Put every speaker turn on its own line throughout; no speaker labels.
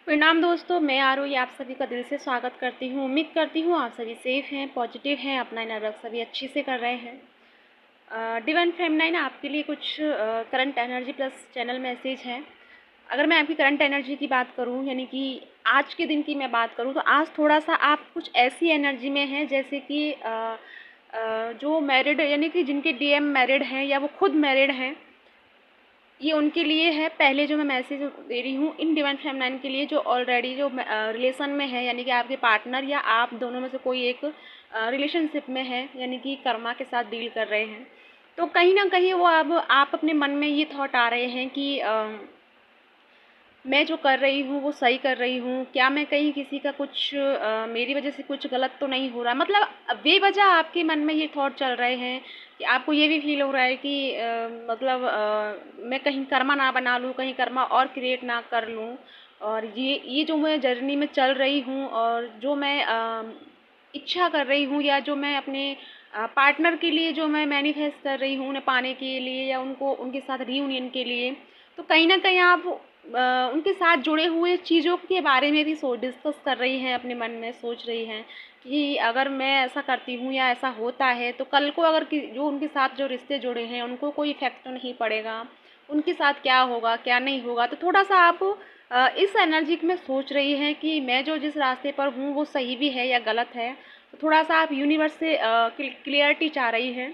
प्रणाम दोस्तों, मैं आरोही आप सभी का दिल से स्वागत करती हूँ। उम्मीद करती हूँ आप सभी सेफ हैं, पॉजिटिव हैं, अपना इनर वर्क सभी अच्छे से कर रहे हैं। डिवाइन फेमिनाइन आपके लिए कुछ current energy plus channel message है। अगर मैं आपकी करंट एनर्जी की बात करूँ, यानी कि आज के दिन की मैं बात करूँ, तो आज थोड़ा सा आप कुछ ऐसी एनर्जी में हैं जैसे कि जो मैरिड यानी कि जिनके डीएम मैरिड हैं या वो खुद मैरिड हैं, ये उनके लिए है। पहले जो मैं मैसेज दे रही हूँ इन डिवाइन फेमिनाइन के लिए जो ऑलरेडी जो रिलेशन में है, यानी कि आपके पार्टनर या आप दोनों में से कोई एक रिलेशनशिप में है, यानी कि कर्मा के साथ डील कर रहे हैं। तो कहीं ना कहीं वो अब आप अपने मन में ये थॉट आ रहे हैं कि मैं जो कर रही हूँ वो सही कर रही हूँ क्या, मैं कहीं किसी का कुछ मेरी वजह से कुछ गलत तो नहीं हो रहा। मतलब बेवजह आपके मन में ये थॉट चल रहे हैं कि आपको ये भी फील हो रहा है कि मतलब मैं कहीं कर्मा ना बना लूँ, कहीं कर्मा और क्रिएट ना कर लूँ। और ये जो मैं जर्नी में चल रही हूँ और जो मैं इच्छा कर रही हूँ या जो मैं अपने पार्टनर के लिए जो मैं मैनिफेस्ट कर रही हूँ उन्हें पाने के लिए या उनको उनके साथ रीयूनियन के लिए, तो कहीं ना कहीं आप उनके साथ जुड़े हुए चीज़ों के बारे में भी डिस्कस कर रही हैं, अपने मन में सोच रही हैं कि अगर मैं ऐसा करती हूँ या ऐसा होता है तो कल को अगर जो उनके साथ जो रिश्ते जुड़े हैं उनको कोई इफेक्ट तो नहीं पड़ेगा, उनके साथ क्या होगा क्या नहीं होगा। तो थोड़ा सा आप इस एनर्जी में सोच रही हैं कि मैं जो जिस रास्ते पर हूँ वो सही भी है या गलत है। तो थोड़ा सा आप यूनिवर्स से क्लियरिटी चाह रही हैं।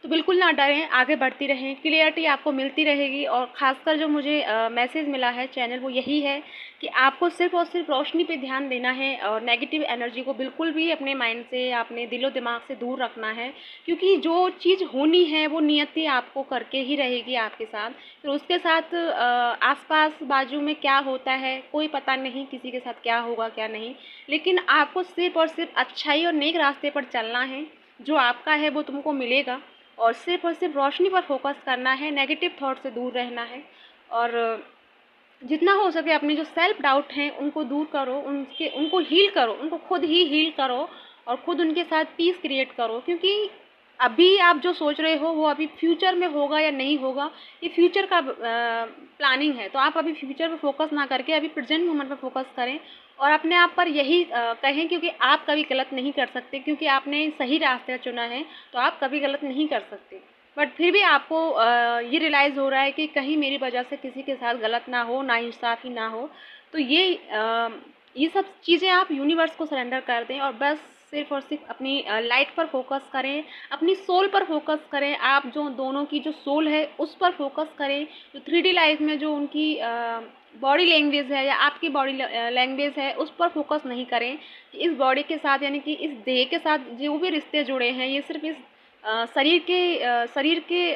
तो बिल्कुल ना डरें, आगे बढ़ती रहें, क्लियरिटी आपको मिलती रहेगी। और ख़ासकर जो मुझे मैसेज मिला है चैनल, वो यही है कि आपको सिर्फ़ और सिर्फ रोशनी पे ध्यान देना है और नेगेटिव एनर्जी को बिल्कुल भी अपने माइंड से या अपने दिलो दिमाग से दूर रखना है। क्योंकि जो चीज़ होनी है वो नियति आपको करके ही रहेगी आपके साथ। फिर उसके साथ आस-पास बाजू में क्या होता है कोई पता नहीं, किसी के साथ क्या होगा क्या नहीं। लेकिन आपको सिर्फ़ और सिर्फ अच्छाई और नेक रास्ते पर चलना है। जो आपका है वो तुमको मिलेगा और सिर्फ रोशनी पर फोकस करना है, नेगेटिव थॉट से दूर रहना है। और जितना हो सके अपनी जो सेल्फ डाउट हैं उनको दूर करो, उनको हील करो, उनको खुद ही हील करो और खुद उनके साथ पीस क्रिएट करो। क्योंकि अभी आप जो सोच रहे हो वो अभी फ्यूचर में होगा या नहीं होगा, ये फ्यूचर का प्लानिंग है। तो आप अभी फ्यूचर पर फोकस ना करके अभी प्रेजेंट मोमेंट पर फोकस करें और अपने आप पर यही कहें, क्योंकि आप कभी गलत नहीं कर सकते, क्योंकि आपने सही रास्ता चुना है तो आप कभी गलत नहीं कर सकते। बट फिर भी आपको ये रियलाइज़ हो रहा है कि कहीं मेरी वजह से किसी के साथ गलत ना हो, नाइंसाफ़ी ना हो। तो ये सब चीज़ें आप यूनिवर्स को सरेंडर कर दें और बस सिर्फ़ और सिर्फ अपनी लाइट पर फोकस करें, अपनी सोल पर फोकस करें। आप जो दोनों की जो सोल है उस पर फोकस करें। जो 3D लाइफ में जो उनकी बॉडी लैंग्वेज है या आपकी बॉडी लैंग्वेज है उस पर फोकस नहीं करें कि इस बॉडी के साथ, यानी कि इस देह के साथ जो भी रिश्ते जुड़े हैं ये सिर्फ इस शरीर के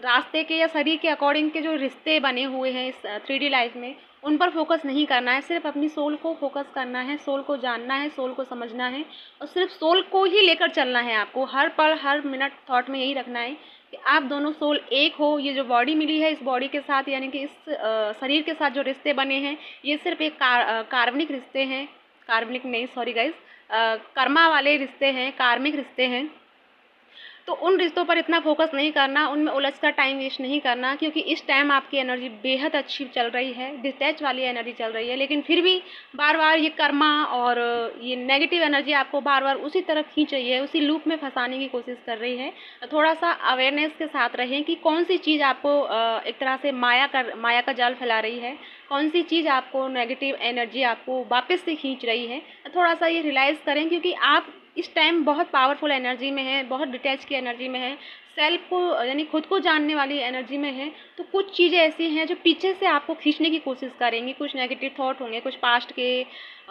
रास्ते के या शरीर के अकॉर्डिंग के जो रिश्ते बने हुए हैं इस 3D लाइफ में, उन पर फोकस नहीं करना है। सिर्फ अपनी सोल को फोकस करना है, सोल को जानना है, सोल को समझना है और सिर्फ सोल को ही लेकर चलना है। आपको हर पल हर मिनट थॉट में यही रखना है कि आप दोनों सोल एक हो। ये जो बॉडी मिली है इस बॉडी के साथ, यानी कि इस शरीर के साथ जो रिश्ते बने हैं ये सिर्फ एक कार्बनिक रिश्ते हैं, कार्बनिक नहीं, सॉरी गाइज, कर्मा वाले रिश्ते हैं, कार्मिक रिश्ते हैं। तो उन रिश्तों पर इतना फोकस नहीं करना, उनमें उलझ कर टाइम वेस्ट नहीं करना, क्योंकि इस टाइम आपकी एनर्जी बेहद अच्छी चल रही है, डिटैच वाली एनर्जी चल रही है। लेकिन फिर भी बार बार ये कर्मा और ये नेगेटिव एनर्जी आपको बार बार उसी तरफ खींच रही है, उसी लूप में फंसाने की कोशिश कर रही है। तो थोड़ा सा अवेयरनेस के साथ रहें कि कौन सी चीज़ आपको एक तरह से माया का जाल फैला रही है, कौन सी चीज़ आपको नेगेटिव एनर्जी आपको वापस से खींच रही है। थोड़ा सा ये रियलाइज़ करें, क्योंकि आप इस टाइम बहुत पावरफुल एनर्जी में है, बहुत डिटैच की एनर्जी में है, सेल्फ को यानी खुद को जानने वाली एनर्जी में है। तो कुछ चीज़ें ऐसी हैं जो पीछे से आपको खींचने की कोशिश करेंगी, कुछ नेगेटिव थॉट होंगे, कुछ पास्ट के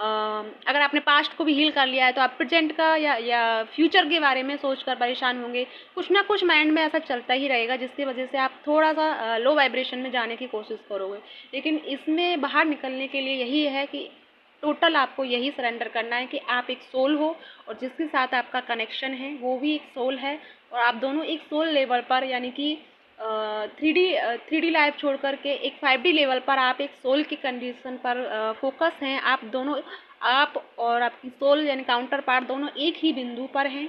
अगर आपने पास्ट को भी हील कर लिया है तो आप प्रेजेंट का या फ्यूचर के बारे में सोचकर परेशान होंगे। कुछ ना कुछ माइंड में ऐसा चलता ही रहेगा जिसकी वजह से आप थोड़ा सा लो वाइब्रेशन में जाने की कोशिश करोगे। लेकिन इसमें बाहर निकलने के लिए यही है कि टोटल आपको यही सरेंडर करना है कि आप एक सोल हो और जिसके साथ आपका कनेक्शन है वो भी एक सोल है। और आप दोनों एक सोल लेवल पर, यानी कि थ्री डी लाइफ छोड़ करके एक 5D लेवल पर आप एक सोल की कंडीशन पर फोकस हैं। आप दोनों, आप और आपकी सोल यानी काउंटर पार्ट दोनों एक ही बिंदु पर हैं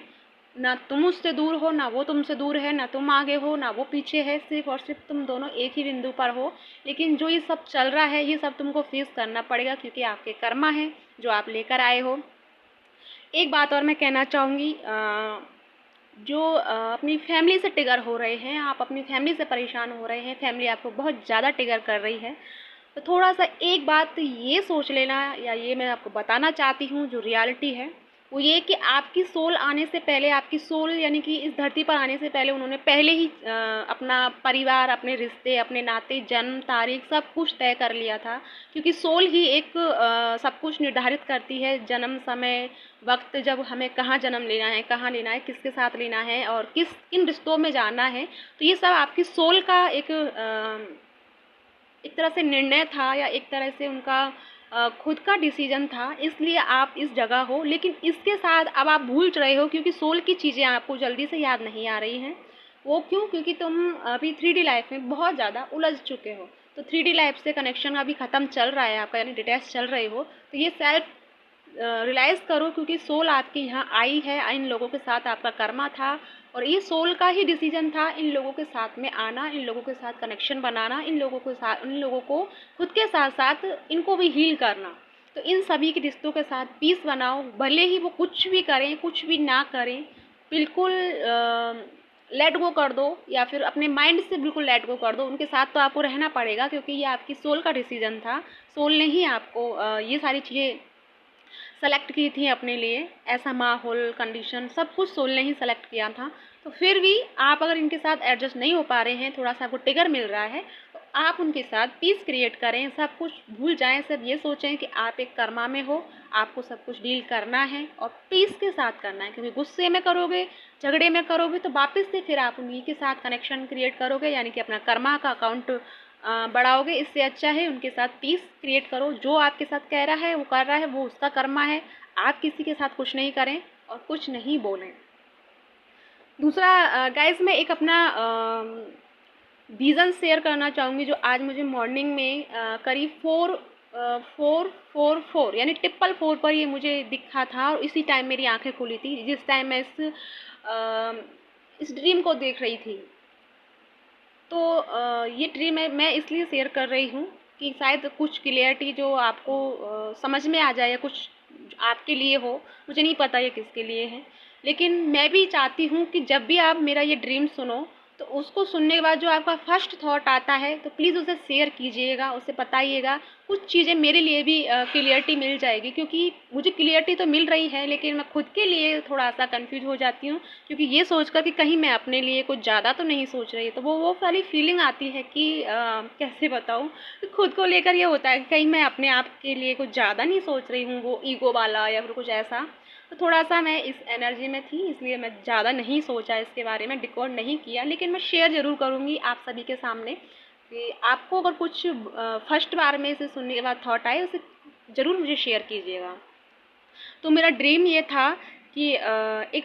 ना तुम उससे दूर हो, ना वो तुमसे दूर है, ना तुम आगे हो, ना वो पीछे है, सिर्फ़ और सिर्फ़ तुम दोनों एक ही बिंदु पर हो। लेकिन जो ये सब चल रहा है, ये सब तुमको फ़ेस करना पड़ेगा क्योंकि आपके कर्मा हैं, जो आप लेकर आए हो। एक बात और मैं कहना चाहूँगी, जो अपनी फैमिली से ट्रिगर हो रहे हैं, आप अपनी फैमिली से परेशान हो रहे हैं, फैमिली आपको बहुत ज़्यादा ट्रिगर कर रही है, तो थोड़ा-सा एक बात ये सोच लेना, या ये मैं आपको बताना चाहती हूँ जो रियलिटी है, वो ये कि आपकी सोल आने से पहले, आपकी सोल यानी कि इस धरती पर आने से पहले उन्होंने पहले ही अपना परिवार, अपने रिश्ते, अपने नाते, जन्म तारीख सब कुछ तय कर लिया था। क्योंकि सोल ही एक सब कुछ निर्धारित करती है, जन्म समय, वक्त, जब हमें कहाँ जन्म लेना है, कहाँ लेना है, किसके साथ लेना है और किन रिश्तों में जाना है। तो ये सब आपकी सोल का एक तरह से निर्णय था, या एक तरह से उनका खुद का डिसीजन था, इसलिए आप इस जगह हो। लेकिन इसके साथ अब आप भूल रहे हो क्योंकि सोल की चीज़ें आपको जल्दी से याद नहीं आ रही हैं। वो क्यों? क्योंकि तुम अभी 3D लाइफ में बहुत ज़्यादा उलझ चुके हो। तो 3D लाइफ से कनेक्शन अभी ख़त्म चल रहा है आपका, यानी डिटैच चल रहे हो। तो ये सेल्फ रियलाइज़ करो, क्योंकि सोल आपके यहाँ आई है, इन लोगों के साथ आपका कर्मा था और ये सोल का ही डिसीजन था इन लोगों के साथ में आना, इन लोगों के साथ कनेक्शन बनाना, इन लोगों को खुद के साथ साथ इनको भी हील करना। तो इन सभी के रिश्तों के साथ पीस बनाओ, भले ही वो कुछ भी करें, कुछ भी ना करें, बिल्कुल लेट गो कर दो, या फिर अपने माइंड से बिल्कुल लेट गो कर दो। उनके साथ तो आपको रहना पड़ेगा क्योंकि ये आपकी सोल का डिसीजन था। सोल ने ही आपको ये सारी चीज़ें सेलेक्ट की थी अपने लिए, ऐसा माहौल, कंडीशन सब कुछ सोल ने ही सेलेक्ट किया था। तो फिर भी आप अगर इनके साथ एडजस्ट नहीं हो पा रहे हैं, थोड़ा-सा आपको ट्रिगर मिल रहा है, तो आप उनके साथ पीस क्रिएट करें, सब कुछ भूल जाएँ, सिर्फ ये सोचें कि आप एक कर्मा में हो, आपको सब कुछ डील करना है और पीस के साथ करना है। क्योंकि गुस्से में करोगे, झगड़े में करोगे तो वापस से फिर आप उन्हीं के साथ कनेक्शन क्रिएट करोगे, यानी कि अपना कर्मा का अकाउंट बढ़ाओगे। इससे अच्छा है उनके साथ पीस क्रिएट करो। जो आपके साथ कह रहा है, वो कर रहा है, वो उसका कर्मा है। आप किसी के साथ कुछ नहीं करें और कुछ नहीं बोलें। दूसरा गाइस, मैं एक अपना विज़न शेयर करना चाहूँगी जो आज मुझे मॉर्निंग में करीब 4 यानी ट्रिपल 4 पर ये मुझे दिखा था और इसी टाइम मेरी आंखें खुली थी, जिस टाइम मैं इस ड्रीम को देख रही थी। तो ये ड्रीम मैं इसलिए शेयर कर रही हूँ कि शायद कुछ क्लियरिटी जो आपको समझ में आ जाए, या कुछ आपके लिए हो। मुझे नहीं पता ये किसके लिए है, लेकिन मैं भी चाहती हूँ कि जब भी आप मेरा ये ड्रीम सुनो, तो उसको सुनने के बाद जो आपका फर्स्ट थॉट आता है, तो प्लीज़ उसे शेयर कीजिएगा, उसे बताइएगा। कुछ चीज़ें मेरे लिए भी क्लियरिटी मिल जाएगी, क्योंकि मुझे क्लियरिटी तो मिल रही है, लेकिन मैं खुद के लिए थोड़ा-सा कन्फ्यूज़ हो जाती हूँ, क्योंकि ये सोचकर कि कहीं मैं अपने लिए कुछ ज़्यादा तो नहीं सोच रही। तो वो वाली फीलिंग आती है कि कैसे बताऊँ? खुद को लेकर ये होता है कि कहीं मैं अपने आप के लिए कुछ ज़्यादा नहीं सोच रही हूँ, वो ईगो वाला या फिर कुछ ऐसा। तो थोड़ा-सा मैं इस एनर्जी में थी, इसलिए मैं ज़्यादा नहीं सोचा इसके बारे में, डिकोड नहीं किया। लेकिन मैं शेयर ज़रूर करूँगी आप सभी के सामने कि आपको अगर कुछ फर्स्ट बार में इसे सुनने के बाद थॉट आए, उसे ज़रूर मुझे शेयर कीजिएगा। तो मेरा ड्रीम ये था कि एक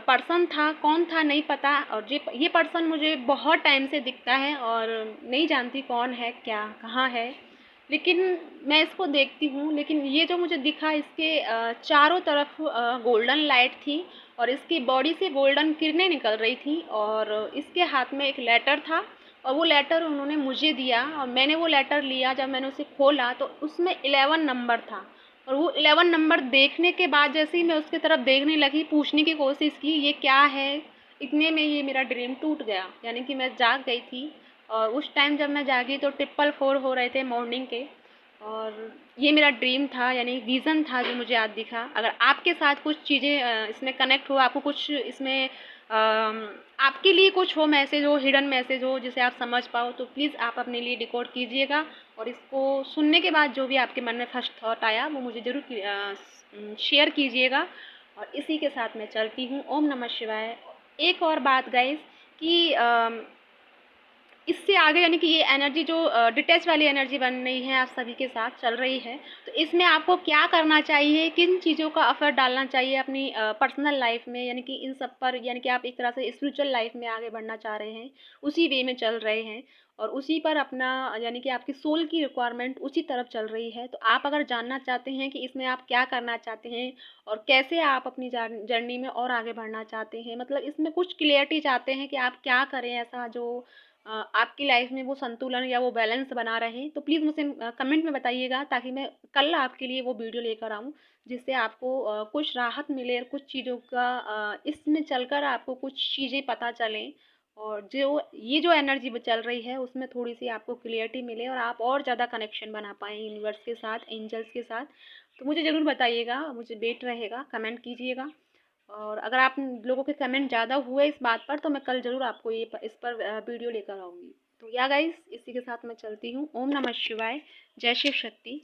पर्सन था, कौन था नहीं पता, और ये पर्सन मुझे बहुत टाइम से दिखता है और नहीं जानती कौन है, क्या, कहाँ है। लेकिन मैं इसको देखती हूँ, लेकिन ये जो मुझे दिखा, इसके चारों तरफ गोल्डन लाइट थी और इसकी बॉडी से गोल्डन किरणें निकल रही थी, और इसके हाथ में एक लेटर था और वो लेटर उन्होंने मुझे दिया और मैंने वो लेटर लिया। जब मैंने उसे खोला तो उसमें 11 नंबर था, और वो 11 नंबर देखने के बाद जैसे ही मैं उसकी तरफ देखने लगी, पूछने की कोशिश की ये क्या है, इतने में ये मेरा ड्रीम टूट गया। यानी कि मैं जाग गई थी, और उस टाइम जब मैं जागी तो ट्रिपल 4 हो रहे थे मॉर्निंग के, और ये मेरा ड्रीम था, यानी विज़न था जो मुझे आज दिखा। अगर आपके साथ कुछ चीज़ें इसमें कनेक्ट हो, आपको कुछ इसमें आपके लिए कुछ हो, मैसेज हो, हिडन मैसेज हो जिसे आप समझ पाओ, तो प्लीज़ आप अपने लिए डिकोड कीजिएगा। और इसको सुनने के बाद जो भी आपके मन में फर्स्ट थॉट आया, वो मुझे ज़रूर शेयर कीजिएगा। और इसी के साथ मैं चलती हूँ। ओम नमः शिवाय। एक और बात गाइस कि इससे आगे, यानी कि ये एनर्जी जो डिटैच वाली एनर्जी बन रही है, आप सभी के साथ चल रही है, तो इसमें आपको क्या करना चाहिए, किन चीज़ों का एफर्ट डालना चाहिए अपनी पर्सनल लाइफ में, यानी कि इन सब पर, यानी कि आप एक तरह से स्पिरिचुअल लाइफ में आगे बढ़ना चाह रहे हैं, उसी वे में चल रहे हैं, और उसी पर अपना यानी कि आपकी सोल की रिक्वायरमेंट उसी तरफ चल रही है। तो आप अगर जानना चाहते हैं कि इसमें आप क्या करना चाहते हैं और कैसे आप अपनी जर्नी में और आगे बढ़ना चाहते हैं, मतलब इसमें कुछ क्लियरिटी चाहते हैं कि आप क्या करें ऐसा जो आपकी लाइफ में वो संतुलन या वो बैलेंस बना रहे, तो प्लीज़ मुझे कमेंट में बताइएगा, ताकि मैं कल आपके लिए वो वीडियो लेकर आऊँ, जिससे आपको कुछ राहत मिले और कुछ चीज़ों का इसमें चलकर आपको कुछ चीज़ें पता चलें, और जो ये जो एनर्जी चल रही है उसमें थोड़ी सी आपको क्लियरिटी मिले और आप और ज़्यादा कनेक्शन बना पाएँ यूनिवर्स के साथ, एंजल्स के साथ। तो मुझे ज़रूर बताइएगा, मुझे वेट रहेगा, कमेंट कीजिएगा। और अगर आप लोगों के कमेंट ज़्यादा हुए इस बात पर, तो मैं कल ज़रूर आपको इस पर वीडियो लेकर आऊँगी। तो या गाइस, इसी के साथ मैं चलती हूँ। ओम नमः शिवाय। जय शिव शक्ति।